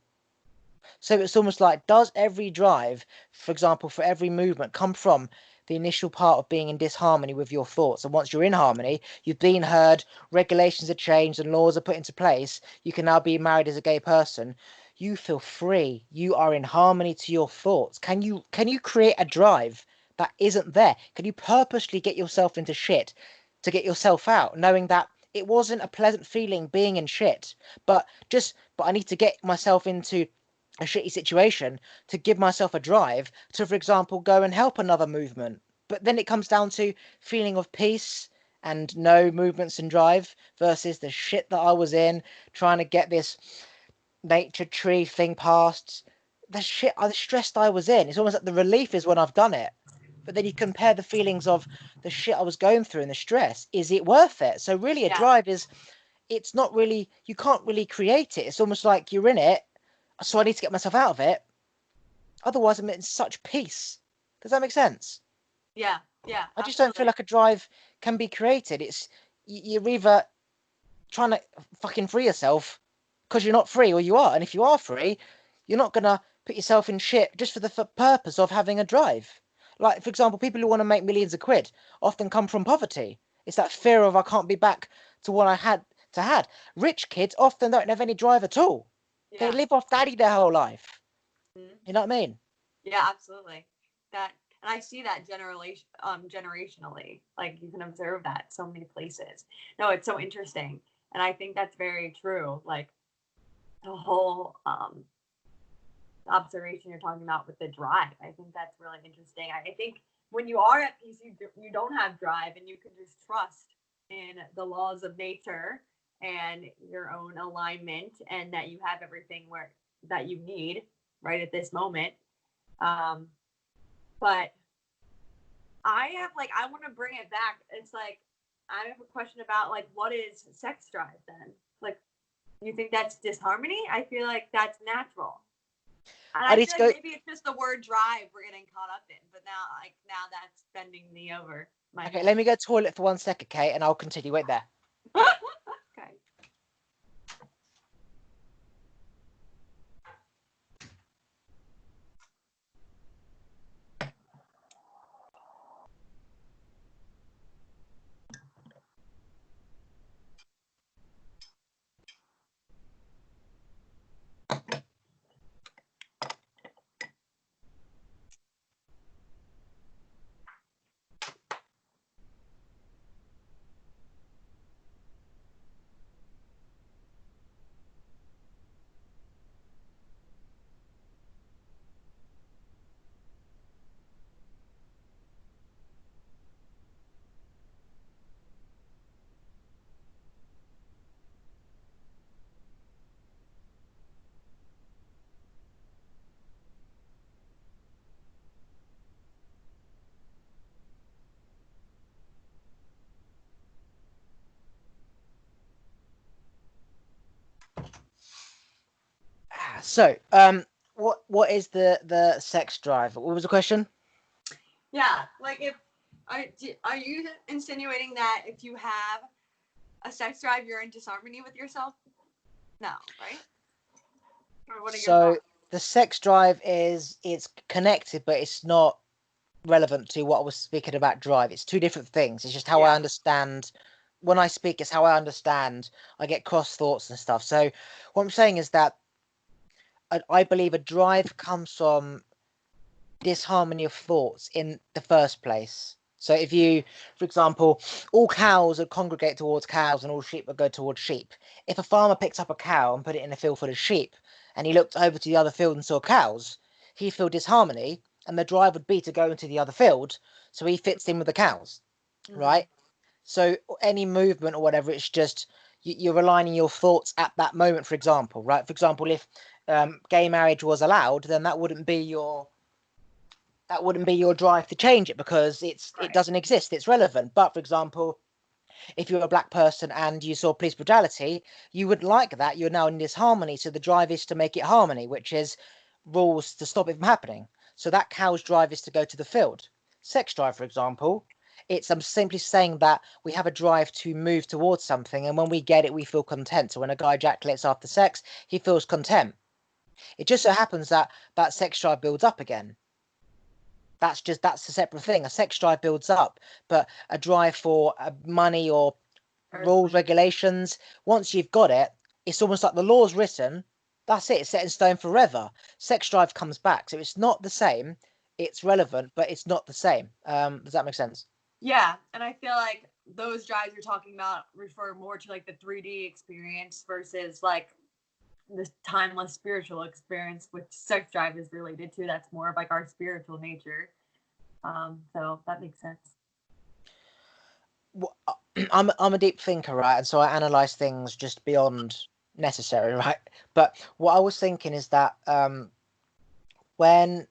So it's almost like, does every drive, for example, for every movement, come from the initial part of being in disharmony with your thoughts? And once you're in harmony, you've been heard, regulations are changed and laws are put into place, you can now be married as a gay person. You feel free. You are in harmony to your thoughts. Can you create a drive that isn't there? Can you purposely get yourself into shit to get yourself out, knowing that it wasn't a pleasant feeling being in shit, but I need to get myself into a shitty situation to give myself a drive to, for example, go and help another movement. But then it comes down to feeling of peace and no movements and drive versus the shit that I was in, trying to get this nature tree thing past. The stress I was in. It's almost like the relief is when I've done it. But then you compare the feelings of the shit I was going through and the stress. Is it worth it? So really, a drive is. It's not really. You can't really create it. It's almost like you're in it, so I need to get myself out of it. Otherwise, I'm in such peace. Does that make sense? Yeah. I just don't feel like a drive can be created. It's you're either trying to fucking free yourself because you're not free, or you are. And if you are free, you're not gonna put yourself in shit just for the purpose of having a drive. Like, for example, people who want to make millions of quid often come from poverty. It's that fear of I can't be back to what I had. Rich kids often don't have any drive at all. Yeah. They live off daddy their whole life. Mm-hmm. You know what I mean? Yeah, absolutely. That, and I see that generationally. Like, you can observe that so many places. No, it's so interesting, and I think that's very true. Like, the whole observation you're talking about with the drive, I think that's really interesting. I think when you are at peace, you don't have drive, and you can just trust in the laws of nature and your own alignment, and that you have everything that you need right at this moment. But I want to bring it back. It's like, I have a question about, like, what is sex drive then? Like, you think that's disharmony? I feel like that's natural. And I feel like maybe it's just the word drive we're getting caught up in. But now that's bending me over. Okay, head. Let me go to the toilet for 1 second, Kate, and I'll continue. Wait there. Okay. So, what is the sex drive? What was the question? Yeah, like if are you insinuating that if you have a sex drive, you're in disharmony with yourself? No, right? Or what are your So thoughts? the sex drive it's connected, but it's not relevant to what I was speaking about drive. It's two different things. It's just how I Yeah. understand when I speak, it's how I understand. I get cross thoughts and stuff. So what I'm saying is that I believe a drive comes from disharmony of thoughts in the first place. So if you, for example, all cows would congregate towards cows and all sheep would go towards sheep. If a farmer picks up a cow and put it in a field full of sheep and he looked over to the other field and saw cows, he'd feel disharmony and the drive would be to go into the other field so he fits in with the cows, Mm-hmm. right? So any movement or whatever, it's just you're aligning your thoughts at that moment, for example, right? For example, if gay marriage was allowed, then that wouldn't be your drive to change it because it Right. doesn't exist. It's relevant. But for example, if you're a black person and you saw police brutality, you wouldn't like that. You're now in disharmony. So the drive is to make it harmony, which is rules to stop it from happening. So that cow's drive is to go to the field. Sex drive, for example, it's I'm simply saying that we have a drive to move towards something, and when we get it, we feel content. So when a guy ejaculates after sex, he feels content. It just so happens that that sex drive builds up again. That's a separate thing. A sex drive builds up, but a drive for money or rules, regulations, once you've got it, it's almost like the law's written. That's it. It's set in stone forever. Sex drive comes back, so it's not the same. It's relevant, but it's not the same. Does that make sense? Yeah, and I feel like those drives you're talking about refer more to like the 3D experience versus like this timeless spiritual experience, which sex drive is related to. That's more of like our spiritual nature. So that makes sense. I'm a deep thinker, right? And so I analyze things just beyond necessary, right? But what I was thinking is that when,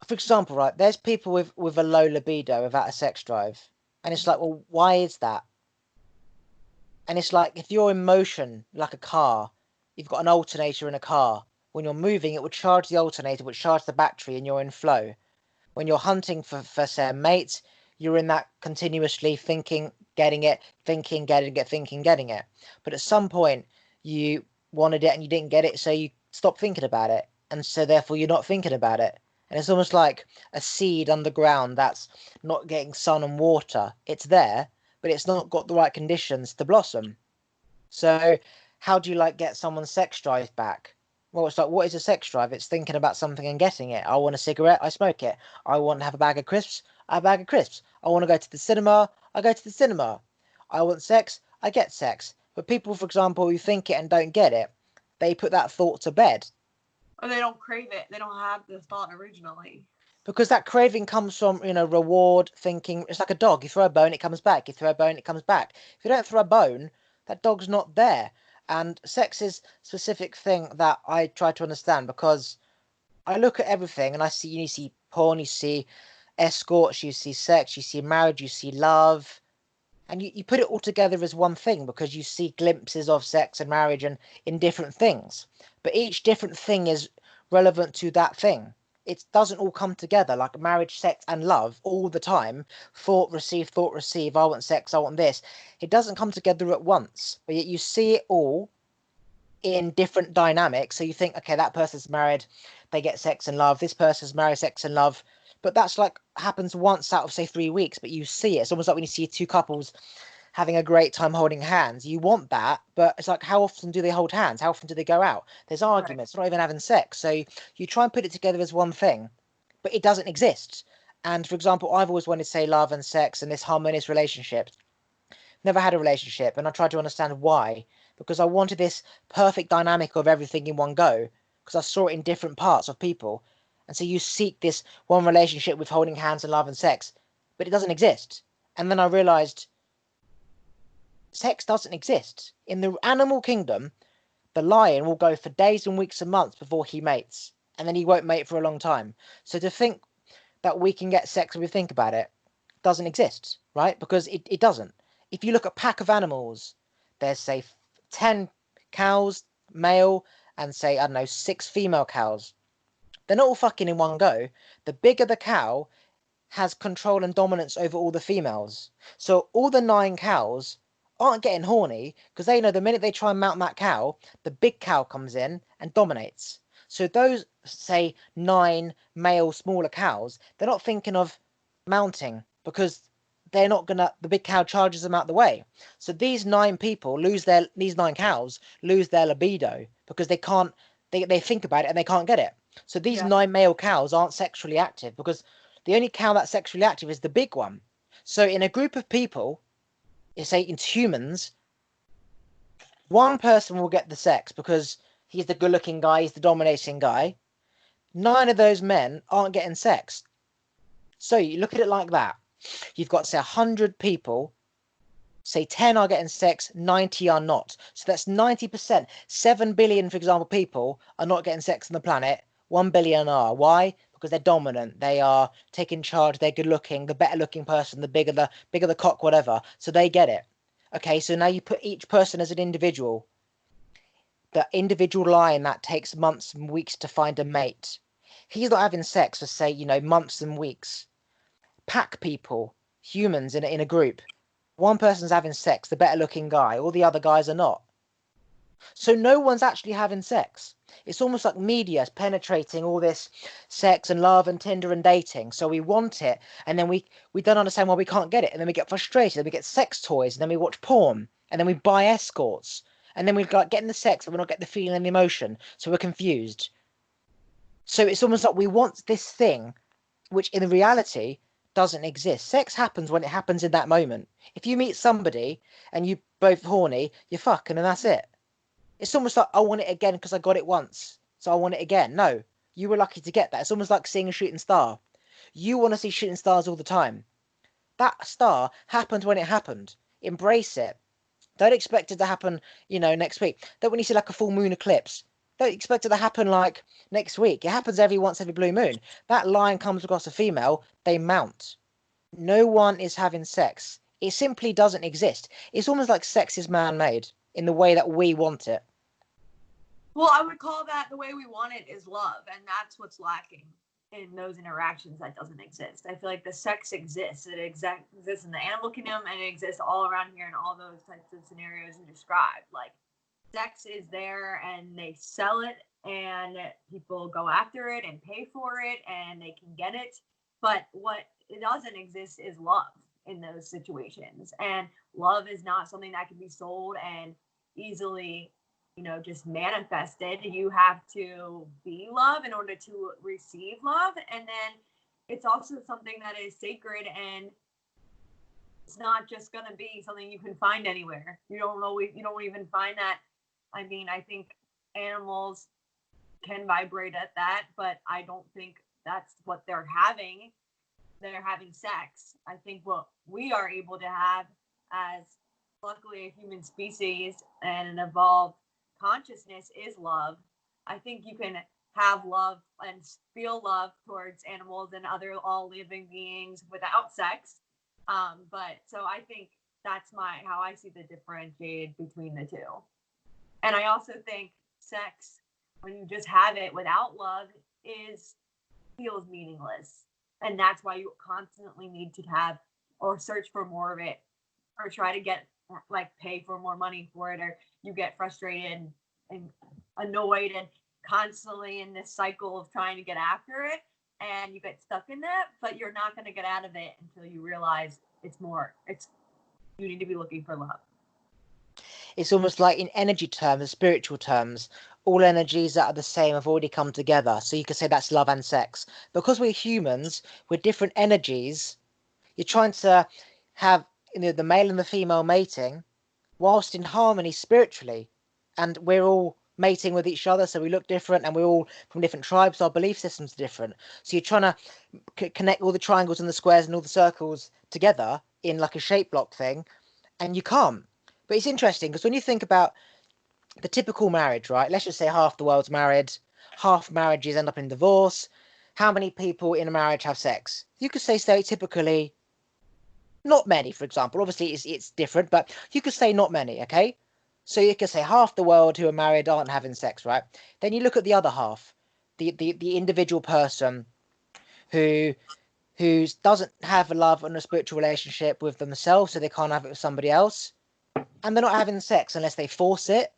for example, right, there's people with a low libido without a sex drive, and it's like, well, why is that? And it's like if you're in motion, like a car, you've got an alternator in a car. When you're moving, it would charge the alternator, which charge the battery, and you're in flow. When you're hunting for say a mate, you're in that continuously thinking, getting it, thinking, getting it, thinking, getting it. But at some point, you wanted it and you didn't get it, so you stopped thinking about it, and so therefore you're not thinking about it. And it's almost like a seed underground that's not getting sun and water. It's there, but it's not got the right conditions to blossom. So how do you like get someone's sex drive back? Well, it's like, what is a sex drive? It's thinking about something and getting it. I want a cigarette, I smoke it. I want to have a bag of crisps, I have a bag of crisps. I want to go to the cinema, I go to the cinema. I want sex, I get sex. But people, for example, who think it and don't get it, they put that thought to bed. Or they don't crave it. They don't have the thought originally. Because that craving comes from, reward thinking. It's like a dog. You throw a bone, it comes back. You throw a bone, it comes back. If you don't throw a bone, that dog's not there. And sex is a specific thing that I try to understand because I look at everything and you see porn, you see escorts, you see sex, you see marriage, you see love. And you put it all together as one thing because you see glimpses of sex and marriage and in different things. But each different thing is relevant to that thing. It doesn't all come together like marriage, sex, and love all the time. Thought receive. I want sex, I want this. It doesn't come together at once, but yet you see it all in different dynamics. So you think, okay, that person's married, they get sex and love. This person's married, sex and love. But that's like happens once out of say 3 weeks, but you see it. It's almost like when you see two couples having a great time holding hands. You want that, but it's like how often do they hold hands? How often do they go out? There's Right. arguments, not even having sex. So you try and put it together as one thing, but it doesn't exist. And for example, I've always wanted to say love and sex and this harmonious relationship. Never had a relationship, and I tried to understand why. Because I wanted this perfect dynamic of everything in one go. Because I saw it in different parts of people. And so you seek this one relationship with holding hands and love and sex, but it doesn't exist. And then I realized sex doesn't exist. In the animal kingdom, the lion will go for days and weeks and months before he mates. And then he won't mate for a long time. So to think that we can get sex when we think about it doesn't exist, right? Because it doesn't. If you look at a pack of animals, there's say 10 cows, male, and say, I don't know, 6 female cows. They're not all fucking in one go. The bigger the cow has control and dominance over all the females. So all the 9 cows aren't getting horny because they know the minute they try and mount that cow, the big cow comes in and dominates. So those, say, 9 male smaller cows, they're not thinking of mounting because they're not gonna. The big cow charges them out the way. So these 9 people these 9 cows lose their libido because they can't. They think about it and they can't get it. So these 9 male cows aren't sexually active because the only cow that's sexually active is the big one. So in a group of people, say it's humans, one person will get the sex because he's the good-looking guy, he's the dominating guy. 9 of those men aren't getting sex. So you look at it like that. You've got, say, 100 people. Say 10 are getting sex, 90 are not. So that's 90%. 7 billion, for example, people are not getting sex on the planet. 1 billion are. Why? Because they're dominant. They are taking charge. They're good looking. The better looking person, the bigger the cock, whatever. So they get it. Okay, so now you put each person as an individual. The individual lion that takes months and weeks to find a mate. He's not having sex for, say, months and weeks. Pack people, humans in a group. One person's having sex, the better looking guy, all the other guys are not. So no one's actually having sex. It's almost like media's penetrating all this sex and love and Tinder and dating. So we want it, and then we don't understand why we can't get it, and then we get frustrated, and we get sex toys, and then we watch porn, and then we buy escorts, and then we like getting the sex, and we're not getting the feeling and the emotion, so we're confused. So it's almost like we want this thing, which in reality doesn't exist. Sex happens when it happens in that moment. If you meet somebody and you both horny, you're fucking and that's it. It's almost like I want it again because I got it once, so I want it again. No, you were lucky to get that. It's almost like seeing a shooting star. You want to see shooting stars all the time. That star happened when it happened. Embrace it. Don't expect it to happen, next week. Don't when you see like a full moon eclipse. Don't expect it to happen like next week. It happens every blue moon. That lion comes across a female, they mount. No one is having sex. It simply doesn't exist. It's almost like sex is man-made in the way that we want it. Well, I would call that the way we want it is love, and that's what's lacking in those interactions that doesn't exist. I feel like the sex exists. It exists in the animal kingdom, and it exists all around here in all those types of scenarios you described. Like, sex is there, and they sell it, and people go after it and pay for it, and they can get it. But what it doesn't exist is love in those situations. And love is not something that can be sold and easily just manifested. You have to be love in order to receive love. And then it's also something that is sacred, and it's not just going to be something you can find anywhere. You don't even find that. I mean, I think animals can vibrate at that, but I don't think that's what they're having. They're having sex. I think what we are able to have as luckily a human species and an evolved consciousness is love. I think you can have love and feel love towards animals and other all living beings without sex. But so I think that's how I see the differentiated between the two. And I also think sex, when you just have it without love, feels meaningless. And that's why you constantly need to have or search for more of it, or try to get pay for more money for it, or you get frustrated and annoyed and constantly in this cycle of trying to get after it, and you get stuck in that, but you're not going to get out of it until you realize you need to be looking for love. It's almost like in energy terms, spiritual terms, all energies that are the same have already come together. So you could say that's love and sex. Because we're humans with different energies, you're trying to have the male and the female mating whilst in harmony spiritually. And we're all mating with each other, so we look different, and we're all from different tribes, so our belief systems are different. So you're trying to connect all the triangles and the squares and all the circles together in like a shape block thing, and you can't. But it's interesting because when you think about the typical marriage, right? Let's just say half the world's married, half marriages end up in divorce. How many people in a marriage have sex? You could say stereotypically, not many, for example. Obviously, it's different, but you could say not many, okay? So you could say half the world who are married aren't having sex, right? Then you look at the other half, the individual person who doesn't have a love and a spiritual relationship with themselves, so they can't have it with somebody else, and they're not having sex unless they force it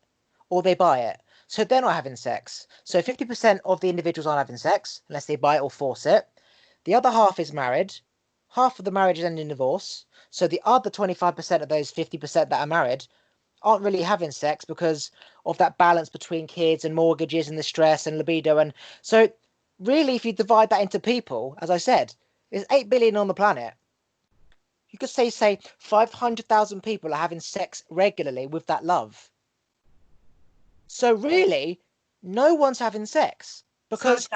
or they buy it. So they're not having sex. So 50% of the individuals aren't having sex unless they buy it or force it. The other half is married. Half of the marriage is ending in divorce. So the other 25% of those 50% that are married aren't really having sex because of that balance between kids and mortgages and the stress and libido. And so really, if you divide that into people, as I said, there's 8 billion on the planet. You could say 500,000 people are having sex regularly with that love. So really, no one's having sex because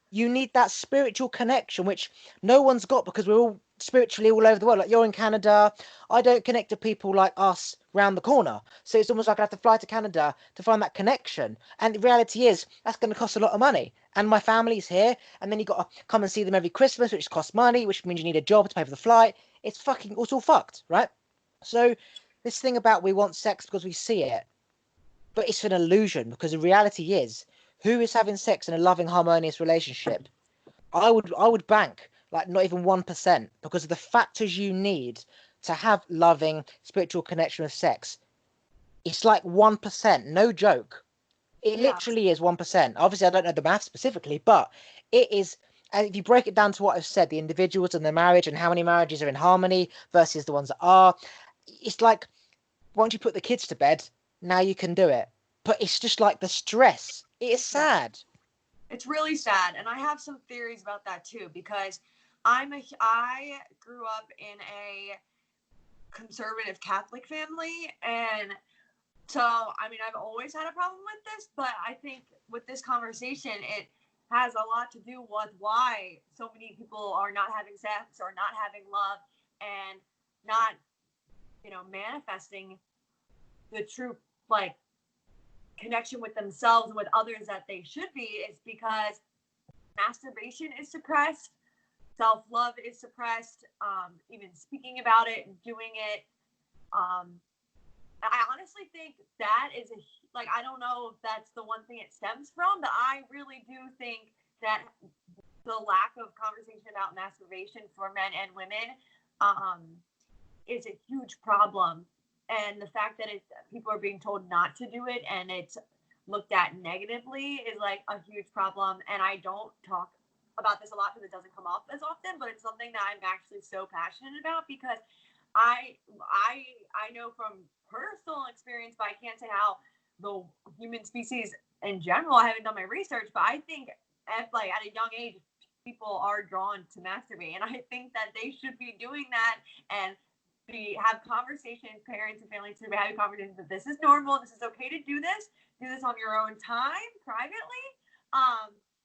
you need that spiritual connection, which no one's got because we're all spiritually all over the world. Like you're in Canada, I don't connect to people like us round the corner. So it's almost like I have to fly to Canada to find that connection. And the reality is that's going to cost a lot of money. And my family's here, and then you got to come and see them every Christmas, which costs money, which means you need a job to pay for the flight. It's all fucked, right? So this thing about we want sex because we see it, but it's an illusion because the reality is who is having sex in a loving, harmonious relationship? I would bank like not even 1% because of the factors you need to have loving spiritual connection with sex. It's like 1%, no joke. It literally is 1%. Obviously, I don't know the math specifically, but it is. And if you break it down to what I've said, the individuals and the marriage and how many marriages are in harmony versus the ones that are, it's like once you put the kids to bed, now you can do it. But it's just like the stress. It is sad. It's really sad, and I have some theories about that too because I grew up in a conservative Catholic family, and so I mean I've always had a problem with this, but I think with this conversation it has a lot to do with why so many people are not having sex or not having love and not, manifesting the true like connection with themselves and with others that they should be is because masturbation is suppressed, self-love is suppressed, even speaking about it and doing it. I honestly think that is I don't know if that's the one thing it stems from, but I really do think that the lack of conversation about masturbation for men and women is a huge problem. And the fact that people are being told not to do it and it's looked at negatively is like a huge problem. And I don't talk about this a lot because it doesn't come up as often, but it's something that I'm actually so passionate about because I know from personal experience, but I can't say how the human species in general, I haven't done my research, but I think at a young age, people are drawn to masturbate. And I think that they should be doing that and have conversations, parents and families should be having conversations that this is normal, this is okay to do this on your own time, privately.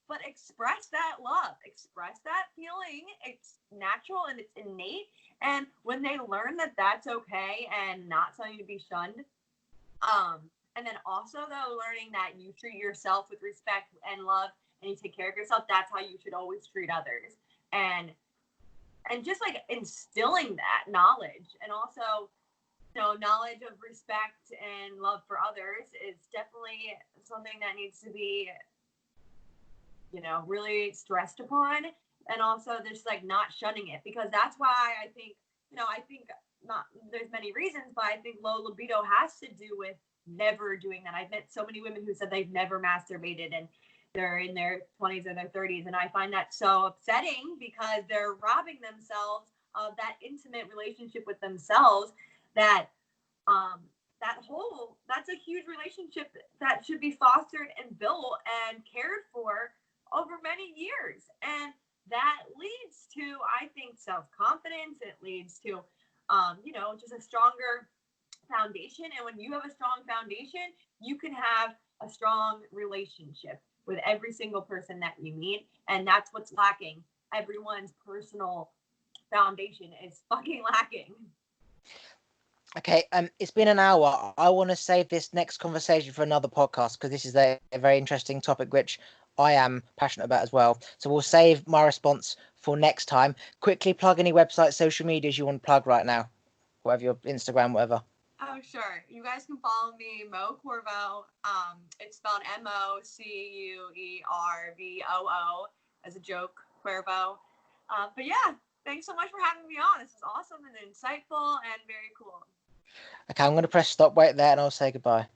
But express that love, express that feeling. It's natural and it's innate. And when they learn that that's okay and not something to be shunned, and then also though learning that you treat yourself with respect and love and you take care of yourself, that's how you should always treat others. And just instilling that knowledge and also knowledge of respect and love for others is definitely something that needs to be really stressed upon, and also just not shunning it, because that's why I think not, there's many reasons, but I think low libido has to do with never doing that. I've met so many women who said they've never masturbated and they're in their 20s or their 30s. And I find that so upsetting because they're robbing themselves of that intimate relationship with themselves that that's a huge relationship that should be fostered and built and cared for over many years. And that leads to, I think, self-confidence. It leads to, just a stronger foundation. And when you have a strong foundation, you can have a strong relationship with every single person that you meet. And that's what's lacking. Everyone's personal foundation is fucking lacking. Okay, it's been an hour. I want to save this next conversation for another podcast because this is a very interesting topic which I am passionate about as well. So we'll save my response for next time. Quickly plug any websites, social medias you want to plug right now, whatever your Instagram, whatever. Oh, sure. You guys can follow me, Mo Corriveau. It's spelled Mouquervoo as a joke, Cuervo. But yeah, thanks so much for having me on. This is awesome and insightful and very cool. Okay, I'm going to press stop right there and I'll say goodbye.